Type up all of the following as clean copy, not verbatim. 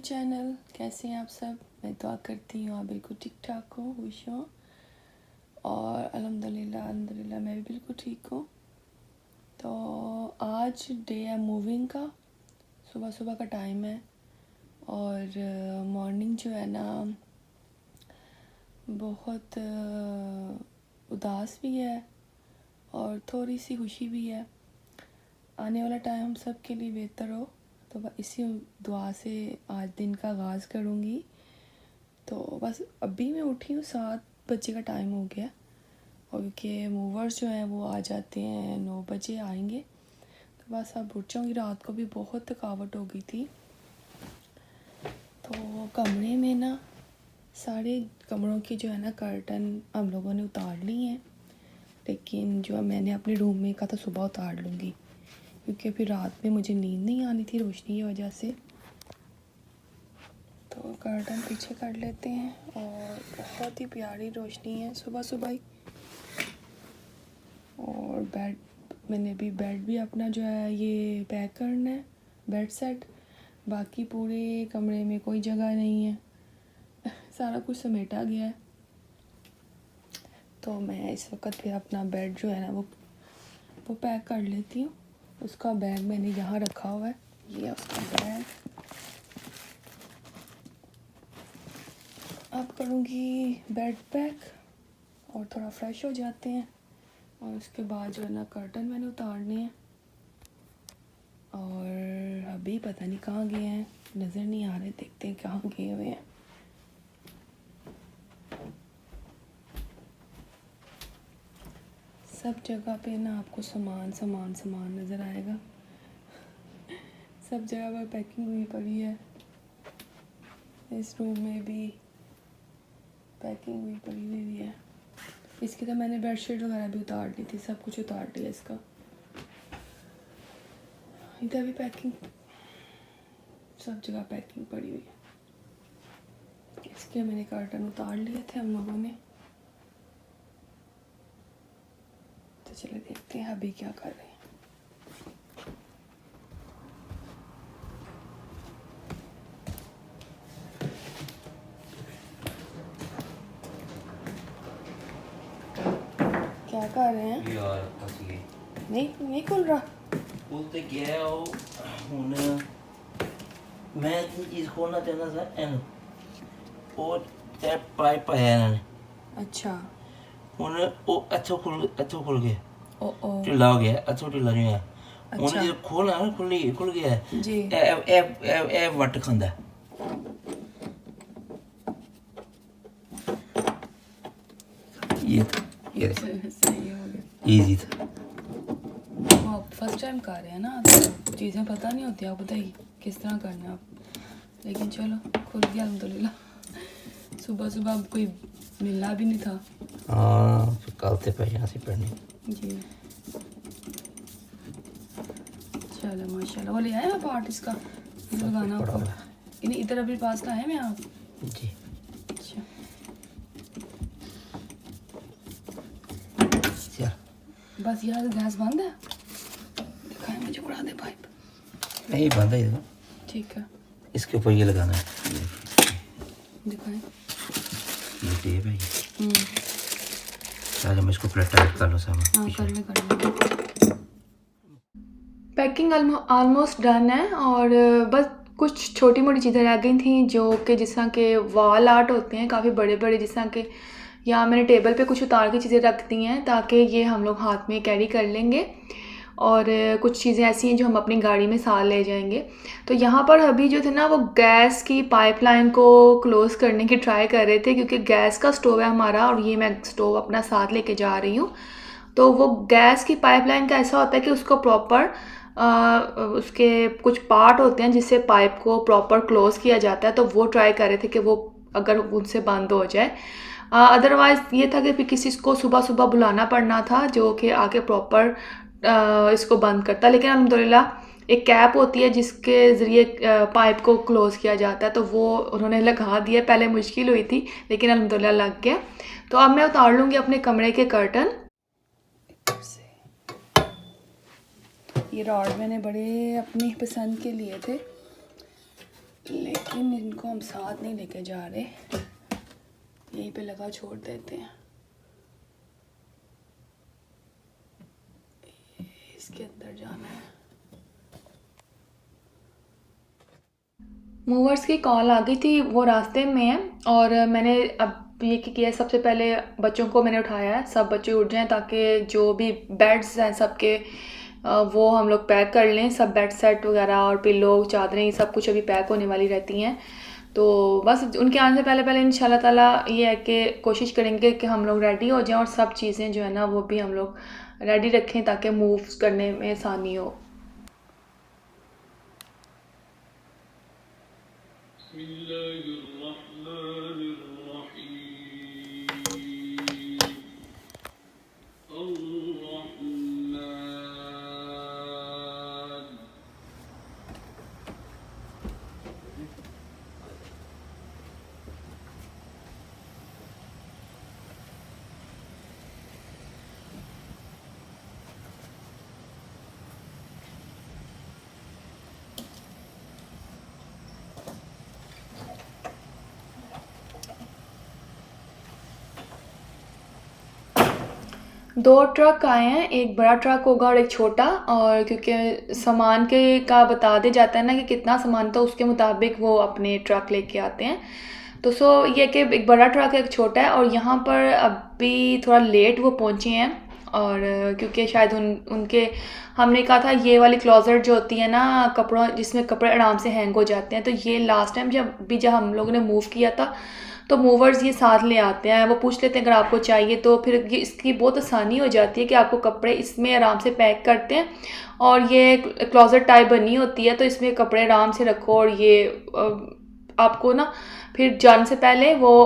Channel. कैसे हैं आप सब? मैं दुआ करती हूँ आप बिल्कुल ठीक ठाक हो, खुश हो। और अल्हम्दुलिल्लाह मैं भी बिल्कुल ठीक हूँ। तो आज डे है मूविंग का, सुबह सुबह का टाइम है और मॉर्निंग जो है ना बहुत उदास भी है और थोड़ी सी खुशी भी है। आने वाला टाइम हम सब के लिए बेहतर हो, तो इसी दुआ से आज दिन का आगाज़ करूँगी। तो बस अभी मैं उठी हूँ, 7 बजे का टाइम हो गया और क्योंकि मूवर्स जो हैं वो आ जाते हैं 9 बजे आएंगे, तो बस अब उठ जाऊँगी। रात को भी बहुत थकावट हो गई थी। तो कमरे में ना सारे कमरों की जो है ना कर्टन हम लोगों ने उतार ली हैं, लेकिन जो मैंने अपने रूम में कहा था सुबह उतार लूँगी, क्योंकि फिर रात में मुझे नींद नहीं आनी थी रोशनी की वजह से। तो कर्टन पीछे कर लेते हैं और बहुत ही प्यारी रोशनी है सुबह सुबह ही। और मैंने भी बेड भी अपना जो है ये पैक करना है, बेड सेट। बाकी पूरे कमरे में कोई जगह नहीं है, सारा कुछ समेटा गया है। तो मैं इस वक्त फिर अपना बेड जो है ना वो पैक कर लेती हूँ। उसका बैग मैंने यहाँ रखा हुआ है, ये उसका बैग। अब करूँगी बेड पैक और थोड़ा फ्रेश हो जाते हैं और उसके बाद जो है ना कर्टन मैंने उतारने हैं। और अभी पता नहीं कहाँ गए हैं, नज़र नहीं आ रहे, देखते हैं कहाँ गए हुए हैं। सब जगह पे ना आपको सामान नज़र आएगा। सब जगह पर पैकिंग हुई पड़ी है, इस रूम में भी पैकिंग हुई पड़ी हुई है। इसकी तो मैंने बेडशीट वगैरह भी उतार ली थी, सब कुछ उतार लिया इसका। इधर भी पैकिंग, सब जगह पैकिंग पड़ी हुई है। इसके मैंने कर्टन उतार लिए थे हम लोगों ने। तो चले देखते हैं अभी क्या कर रहे हैं। क्या कर रहे हैं यार? नहीं खुल रहा। खुल तो गया ਹੁਣ मैं एक चीज़ खोलना चाहता था एन और ते पाइप पाया ਇਹਨਾਂ ਨੇ। अच्छा ਹੁਣ ਉਹ ਇੱਥੋਂ ਖੁੱਲ ਗਿਆ, ओ ਢਿੱਲਾ ਹੋ ਗਿਆ, ਇੱਥੋਂ ਢਿੱਲਾ ਨਹੀਂ ਹੋਇਆ। ਹੁਣ अच्छा ਜੇ ਖੋਲਣਾ ਨਾ ਖੁੱਲ ਗਿਆ जी। ਇਹ ਵੱਟ ਖਾਂਦਾ। ये सही हो गया। इजी था। वो आप फर्स्ट टाइम कर रहे हैं ना, तो चीज़ें पता नहीं होती, आप बताइए किस तरह करना है आप। लेकिन चलो खुल गया अल्हम्दुलिल्लाह। सुबह सुबह कोई मिलना भी नहीं था। हाँ फिर कल से पैसे से पढ़ने जी चलो माशाल्लाह। वो ले आए आप आर्ट इसका लगाना ऊपर, इन्हें इधर अभी पास लाए मैं आप। जी। अच्छा चल बस यार गैस बंद है, दिखाएं मुझे, उड़ा दे पाइप। नहीं बंद है इधर, ठीक है इसके ऊपर ये लगाना है। दिखाएं। ये टेप है ये। चलो मैं इसको प्लेट टाइट कर लो सामान। हाँ कर ले। पैकिंग ऑलमोस्ट डन है और बस कुछ छोटी मोटी चीज़ें रह गई थी, जो कि जिस तरह के वॉल आर्ट होते हैं काफ़ी बड़े बड़े, जिस तरह के यहाँ मैंने टेबल पे कुछ उतार के चीज़ें रख दी हैं ताकि ये हम लोग हाथ में कैरी कर लेंगे। और कुछ चीज़ें ऐसी हैं जो हम अपनी गाड़ी में साथ ले जाएंगे। तो यहाँ पर अभी जो थे ना वो गैस की पाइपलाइन को क्लोज़ करने की ट्राई कर रहे थे, क्योंकि गैस का स्टोव है हमारा और ये मैं स्टोव अपना साथ लेके जा रही हूँ। तो वो गैस की पाइपलाइन का ऐसा होता है कि उसको प्रॉपर उसके कुछ पार्ट होते हैं जिससे पाइप को प्रॉपर क्लोज़ किया जाता है। तो वो ट्राई कर रहे थे कि वो अगर उनसे बंद हो जाए। अदरवाइज़ ये था कि फिर किसी को सुबह सुबह बुलाना पड़ना था जो कि आके प्रॉपर इसको बंद करता। लेकिन अल्हम्दुलिल्लाह एक कैप होती है जिसके ज़रिए पाइप को क्लोज़ किया जाता है, तो वो उन्होंने लगा दिया। पहले मुश्किल हुई थी लेकिन अल्हम्दुलिल्लाह लग गया। तो अब मैं उतार लूँगी अपने कमरे के कर्टन। ये रॉड मैंने बड़े अपनी पसंद के लिए थे, लेकिन इनको हम साथ नहीं लेके जा रहे, यहीं पे लगा छोड़ देते हैं। इसके अंदर जाना है। मूवर्स की कॉल आ गई थी, वो रास्ते में है और मैंने अब ये किया, सबसे पहले बच्चों को मैंने उठाया है, सब बच्चे उठ जाएं ताकि जो भी बेड्स हैं सबके वो हम लोग पैक कर लें। सब बेड सेट वगैरह और पिलो चादरें सब कुछ अभी पैक होने वाली रहती हैं। तो बस उनके आने से पहले पहले इंशाल्लाह ताला ये है कि कोशिश करेंगे कि हम लोग रेडी हो जाएं और सब चीज़ें जो है ना वो भी हम लोग रेडी रखें ताकि मूव करने में आसानी हो। दो ट्रक आए हैं, एक बड़ा ट्रक होगा और एक छोटा, और क्योंकि सामान के का बता दे जाता है ना कि कितना सामान, तो उसके मुताबिक वो अपने ट्रक लेके आते हैं। तो ये कि एक बड़ा ट्रक है एक छोटा है, और यहाँ पर अभी थोड़ा लेट वो पहुँचे हैं और क्योंकि शायद उनके हमने कहा था ये वाली क्लोजेट जो होती है ना कपड़ों जिसमें कपड़े आराम से हैंग हो जाते हैं, तो ये लास्ट टाइम जब हम लोगों ने मूव किया था तो मूवर्स ये साथ ले आते हैं, वो पूछ लेते हैं अगर आपको चाहिए, तो फिर ये इसकी बहुत आसानी हो जाती है कि आपको कपड़े इसमें आराम से पैक करते हैं। और ये क्लोजेट टाइप बनी होती है तो इसमें कपड़े आराम से रखो, और ये आपको ना फिर जाने से पहले वो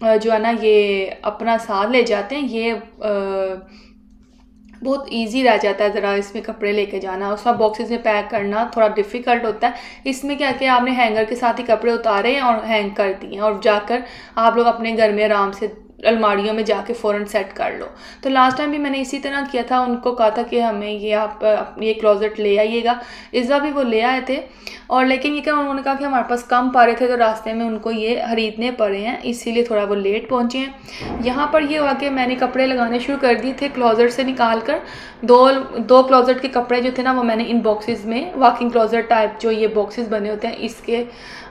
जो है ना ये अपना साथ ले जाते हैं। ये बहुत इजी रह जाता है ज़रा इसमें कपड़े लेके जाना, और सब बॉक्सेस में पैक करना थोड़ा डिफ़िकल्ट होता है। इसमें क्या किया आपने, हैंगर के साथ ही कपड़े उतारे हैं और हैंग कर दिए और जाकर आप लोग अपने घर में आराम से अलमारियों में जाके फ़ौरन सेट कर लो। तो लास्ट टाइम भी मैंने इसी तरह किया था, उनको कहा था कि हमें ये आप ये क्लोजेट ले आइएगा, इस बार भी वो ले आए थे। और लेकिन ये क्या उन्होंने कहा कि हमारे पास कम पा रहे थे तो रास्ते में उनको ये खरीदने पड़े हैं, इसीलिए थोड़ा वो लेट पहुँचे हैं। यहाँ पर ये हुआ कि मैंने कपड़े लगाने शुरू कर दिए थे क्लोजेट से निकाल कर। दो क्लोजेट के कपड़े जो थे ना वो मैंने इन बॉक्सेस में, वॉकिंग क्लोजेट टाइप जो ये बॉक्सेस बने होते हैं इसके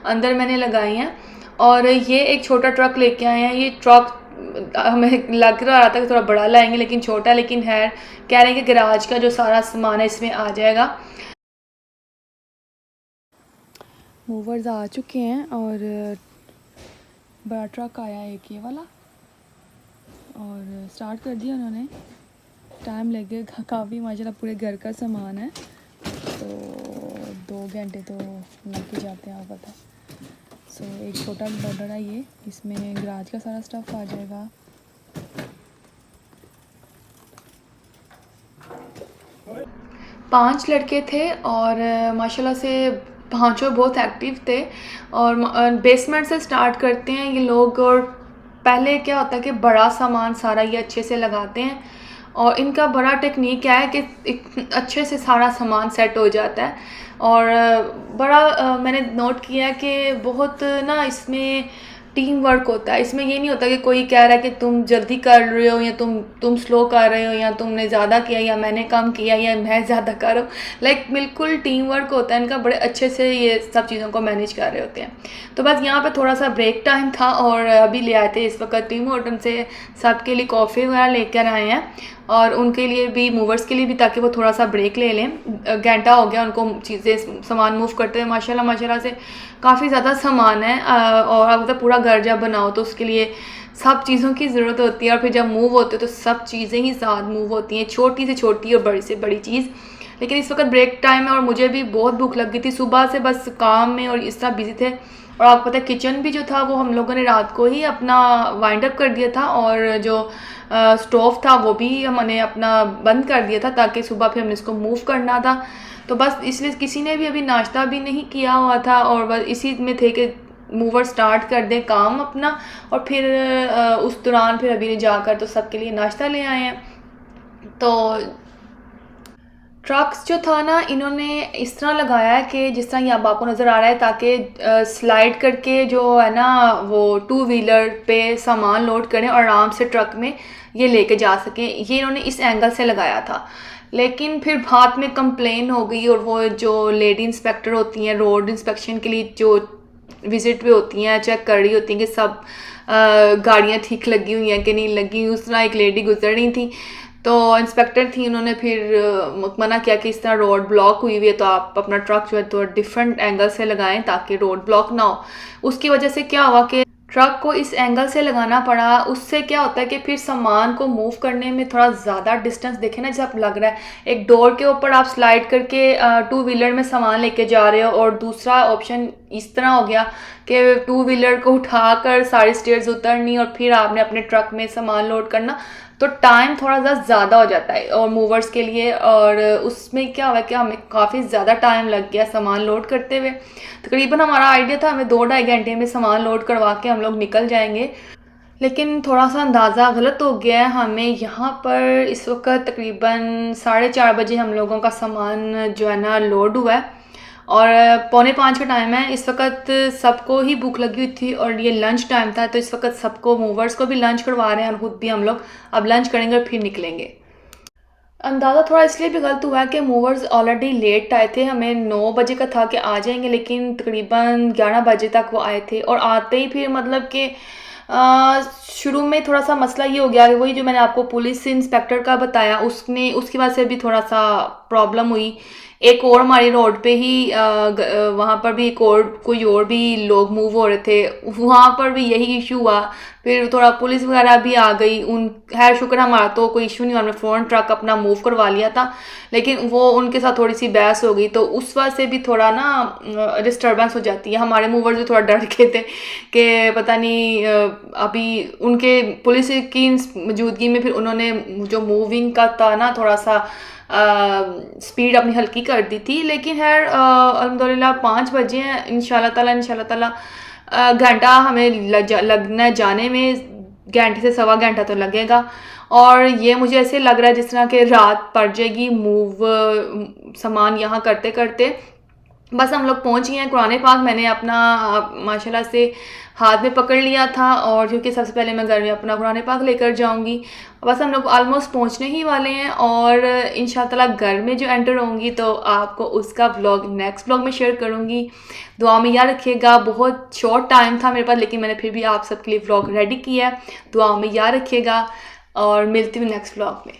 अंदर मैंने लगाए हैं। और ये एक छोटा ट्रक लेके आए हैं। ये ट्रक हमें लग रहा था कि थोड़ा बड़ा लाएंगे लेकिन छोटा, लेकिन है कह रहे हैं कि गैराज का जो सारा सामान है इसमें आ जाएगा। मूवर्स आ चुके हैं और बड़ा ट्रक आया एक ये वाला और स्टार्ट कर दिया उन्होंने। टाइम लगेगा काफ़ी, माशाल्लाह पूरे घर का सामान है तो 2 घंटे तो लग ही जाते हैं, आपको पता है। सो एक छोटा बॉर्डर है ये, इसमें गराज का सारा स्टफ़ आ जाएगा। पांच लड़के थे और माशाल्लाह से पांचों बहुत एक्टिव थे। और बेसमेंट से स्टार्ट करते हैं ये लोग, और पहले क्या होता है कि बड़ा सामान सारा ये अच्छे से लगाते हैं, और इनका बड़ा टेक्निक क्या है कि अच्छे से सारा सामान सेट हो जाता है। और बड़ा मैंने नोट किया कि बहुत ना इसमें टीम वर्क होता है। इसमें ये नहीं होता कि कोई कह रहा है कि तुम जल्दी कर रहे हो या तुम स्लो कर रहे हो या तुमने ज़्यादा किया या मैंने कम किया या मैं ज़्यादा कर रहा हूँ। लाइक बिल्कुल टीम वर्क होता है इनका, बड़े अच्छे से ये सब चीज़ों को मैनेज कर रहे होते हैं। तो बस यहाँ पे थोड़ा सा ब्रेक टाइम था और अभी ले आए थे इस वक्त टीम होटल से सबके लिए कॉफ़ी वगैरह लेकर आए हैं, और उनके लिए भी, मूवर्स के लिए भी, ताकि वो थोड़ा सा ब्रेक ले लें। घंटा हो गया उनको चीज़ें सामान मूव करते हुए। माशाल्लाह से काफ़ी ज़्यादा सामान है, और अब मतलब पूरा घर जब बनाओ तो उसके लिए सब चीज़ों की ज़रूरत होती है, और फिर जब मूव होते हो तो सब चीज़ें ही साथ मूव होती हैं, छोटी से छोटी और बड़ी से बड़ी चीज़। लेकिन इस वक्त ब्रेक टाइम है और मुझे भी बहुत भूख लग गई थी, सुबह से बस काम में और इस तरह बिजी थे। और आपको पता है किचन भी जो था वो हम लोगों ने रात को ही अपना वाइंड अप कर दिया था, और जो स्टोव था वो भी हमने अपना बंद कर दिया था ताकि सुबह फिर हमने इसको मूव करना था। तो बस इसलिए किसी ने भी अभी नाश्ता भी नहीं किया हुआ था, और बस इसी में थे कि मूवर स्टार्ट कर दें काम अपना, और फिर उस दौरान फिर अभी जाकर तो सबके लिए नाश्ता ले आए हैं। तो ट्रक्स जो था ना, इन्होंने इस तरह लगाया है कि जिस तरह ये अब आपको नज़र आ रहा है, ताकि स्लाइड करके जो है ना वो 2 व्हीलर पे सामान लोड करें और आराम से ट्रक में ये लेके जा सकें। ये इन्होंने इस एंगल से लगाया था, लेकिन फिर बाद में कंप्लेन हो गई और वो जो लेडी इंस्पेक्टर होती हैं रोड इंस्पेक्शन के लिए जो विज़िट पे होती हैं, चेक कर रही होती हैं कि सब गाड़ियाँ ठीक लगी हुई हैं कि नहीं लगी। उस तरह एक लेडी गुजर रही थी, तो इंस्पेक्टर थी, उन्होंने फिर मना किया कि इस तरह रोड ब्लॉक हुई हुई है तो आप अपना ट्रक जो है तो डिफरेंट एंगल से लगाएं ताकि रोड ब्लॉक ना हो। उसकी वजह से क्या हुआ कि ट्रक को इस एंगल से लगाना पड़ा। उससे क्या होता है कि फिर सामान को मूव करने में थोड़ा ज़्यादा डिस्टेंस, देखे ना, जैसे आप लग रहा है एक डोर के ऊपर आप स्लाइड करके 2 व्हीलर में सामान लेके जा रहे हो, और दूसरा ऑप्शन इस तरह हो गया कि 2 व्हीलर को उठाकर सारी स्टेयर्स उतरनी और फिर आपने अपने ट्रक में सामान लोड करना, तो टाइम थोड़ा सा ज़्यादा हो जाता है और मूवर्स के लिए। और उसमें क्या हुआ कि हमें काफ़ी ज़्यादा टाइम लग गया सामान लोड करते हुए। तकरीबन हमारा आइडिया था हमें 2-2.5 घंटे में सामान लोड करवा के हम लोग निकल जाएंगे, लेकिन थोड़ा सा अंदाज़ा गलत हो गया है। हमें यहाँ पर इस वक्त तकरीबन 4:30 बजे हम लोगों का सामान जो है ना लोड हुआ है और 4:45 का टाइम है। इस वक्त सबको ही भूख लगी हुई थी और ये लंच टाइम था, तो इस वक्त सबको, मूवर्स को भी लंच करवा रहे हैं और खुद भी हम लोग अब लंच करेंगे और फिर निकलेंगे। अंदाज़ा थोड़ा इसलिए भी गलत हुआ है कि मूवर्स ऑलरेडी लेट आए थे। हमें 9 बजे का था कि आ जाएंगे, लेकिन तकरीबन 11 बजे तक वो आए थे और आते ही फिर मतलब कि शुरू में थोड़ा सा मसला ये हो गया कि वही जो मैंने आपको पुलिस इंस्पेक्टर का बताया, उसकी वजह से भी थोड़ा सा प्रॉब्लम हुई। एक और हमारी रोड पे ही वहाँ पर भी एक और कोई और भी लोग मूव हो रहे थे, वहाँ पर भी यही इशू हुआ। फिर थोड़ा पुलिस वगैरह भी आ गई, उन खैर शुक्र हमारा तो कोई इशू नहीं हुआ, हमने फ़ौरन ट्रक अपना मूव करवा लिया था, लेकिन वो उनके साथ थोड़ी सी बहस हो गई, तो उस वजह से भी थोड़ा ना डिस्टर्बेंस हो जाती है। हमारे मूवर्स भी थोड़ा डर गए थे कि पता नहीं अभी उनके पुलिस की मौजूदगी में फिर उन्होंने जो मूविंग का था ना थोड़ा सा स्पीड अपनी हल्की कर दी थी। लेकिन खैर अल्हम्दुलिल्लाह 5 बजे हैं, इंशाल्लाह ताला घंटा हमें लगना जाने में, घंटे से सवा घंटा तो लगेगा। और ये मुझे ऐसे लग रहा है जिस तरह कि रात पड़ जाएगी मूव सामान यहाँ करते करते। बस हम लोग पहुँच गए हैं। कुरान पाक मैंने अपना माशाल्लाह से हाथ में पकड़ लिया था, और क्योंकि सबसे पहले मैं घर में अपना कुरान पाक लेकर जाऊंगी। बस हम लोग ऑलमोस्ट पहुँचने ही वाले हैं और इंशाअल्लाह घर में जो एंटर होंगी तो आपको उसका व्लॉग नेक्स्ट व्लॉग में शेयर करूँगी। दुआ में याद रखिएगा। बहुत शॉर्ट टाइम था मेरे पास, लेकिन मैंने फिर भी आप सबके लिए व्लॉग रेडी किया है। दुआ में याद रखिएगा और मिलती हूँ नेक्स्ट व्लॉग में।